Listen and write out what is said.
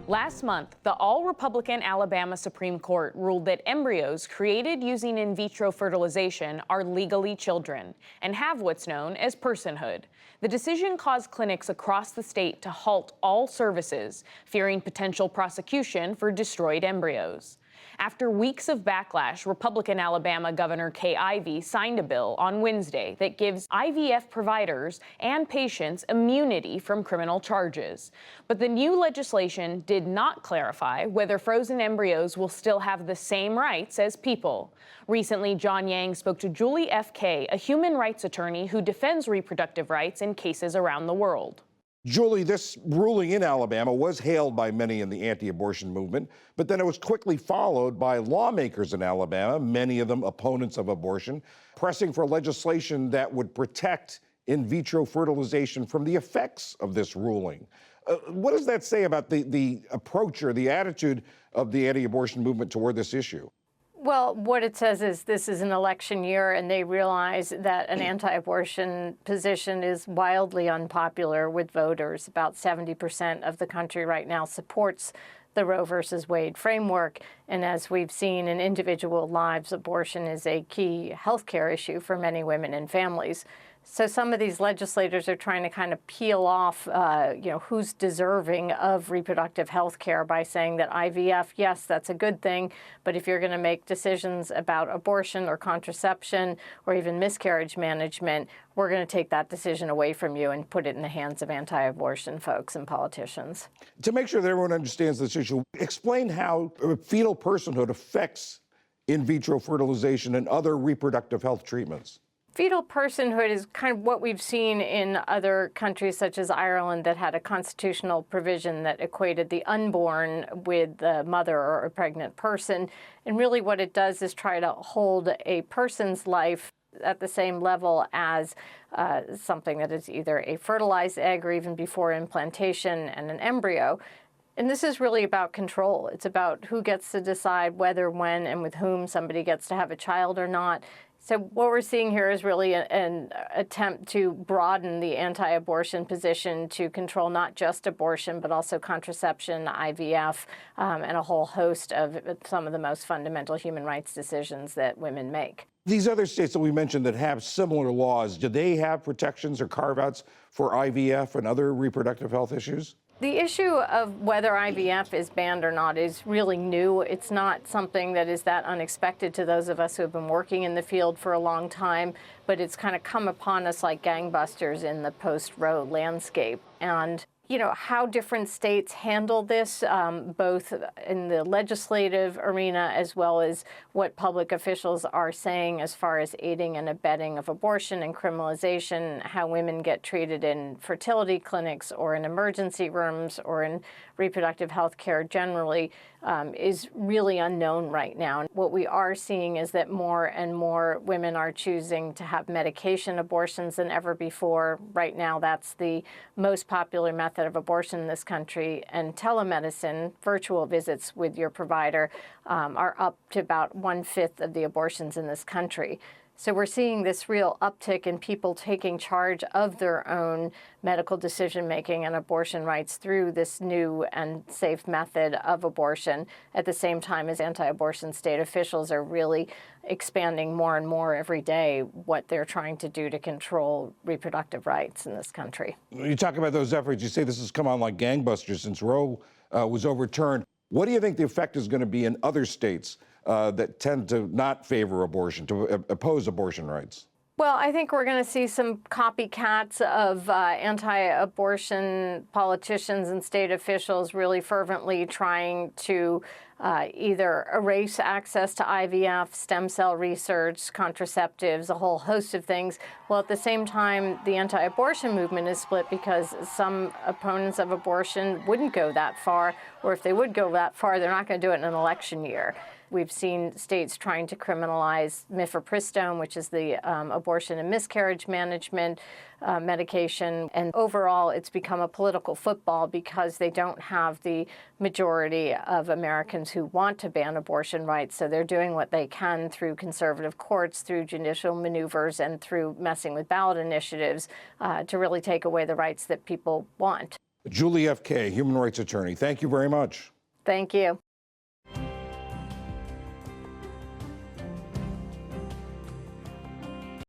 Last month, the all-Republican Alabama Supreme Court ruled that embryos created using in vitro fertilization are legally children and have what's known as personhood. The decision caused clinics across the state to halt all services, fearing potential prosecution for destroyed embryos. After weeks of backlash, Republican Alabama Governor Kay Ivey signed a bill on Wednesday that gives IVF providers and patients immunity from criminal charges. But the new legislation did not clarify whether frozen embryos will still have the same rights as people. Recently, John Yang spoke to Julie F. Kay, a human rights attorney who defends reproductive rights in cases around the world. Julie, this ruling in Alabama was hailed by many in the anti-abortion movement, but then it was quickly followed by lawmakers in Alabama, many of them opponents of abortion, pressing for legislation that would protect in vitro fertilization from the effects of this ruling. What does that say about the approach or the attitude of the anti-abortion movement toward this issue? Well, what it says is this is an election year, and they realize that an anti-abortion position is wildly unpopular with voters. About 70% of the country right now supports the Roe versus Wade framework. And as we've seen in individual lives, abortion is a key healthcare issue for many women and families. So some of these legislators are trying to kind of peel off, who's deserving of reproductive health care by saying that IVF, yes, that's a good thing, but if you're going to make decisions about abortion or contraception or even miscarriage management, we're going to take that decision away from you and put it in the hands of anti-abortion folks and politicians. To make sure that everyone understands this issue, explain how fetal personhood affects in vitro fertilization and other reproductive health treatments. Fetal personhood is kind of what we've seen in other countries such as Ireland that had a constitutional provision that equated the unborn with the mother or a pregnant person. And really what it does is try to hold a person's life at the same level as something that is either a fertilized egg or even before implantation and an embryo. And this is really about control. It's about who gets to decide whether, when, and with whom somebody gets to have a child or not. So what we're seeing here is really an attempt to broaden the anti-abortion position to control not just abortion, but also contraception, IVF, and a whole host of some of the most fundamental human rights decisions that women make. These other states that we mentioned that have similar laws, do they have protections or carve-outs for IVF and other reproductive health issues? The issue of whether IVF is banned or not is really new. It's not something that is that unexpected to those of us who have been working in the field for a long time, but it's kind of come upon us like gangbusters in the post-Roe landscape. And how different states handle this, both in the legislative arena as well as what public officials are saying as far as aiding and abetting of abortion and criminalization, how women get treated in fertility clinics or in emergency rooms or in reproductive health care generally, is really unknown right now. And what we are seeing is that more and more women are choosing to have medication abortions than ever before. Right now, that's the most popular method of abortion in this country, and telemedicine, virtual visits with your provider, are up to about 1/5 of the abortions in this country. So we're seeing this real uptick in people taking charge of their own medical decision-making and abortion rights through this new and safe method of abortion, at the same time as anti-abortion state officials are really expanding more and more every day what they're trying to do to control reproductive rights in this country. You talk about those efforts. You say this has come on like gangbusters since Roe was overturned. What do you think the effect is going to be in other states that tend to not favor abortion, to oppose abortion rights? Well, I think we're going to see some copycats of anti-abortion politicians and state officials really fervently trying to either erase access to IVF, stem cell research, contraceptives, a whole host of things. Well, at the same time, the anti-abortion movement is split because some opponents of abortion wouldn't go that far, or if they would go that far, they're not going to do it in an election year. We've seen states trying to criminalize mifepristone, which is the abortion and miscarriage management medication. And overall, it's become a political football because they don't have the majority of Americans who want to ban abortion rights. So they're doing what they can through conservative courts, through judicial maneuvers, and through messing with ballot initiatives to really take away the rights that people want. Julie F. Kay, human rights attorney, thank you very much. Thank you.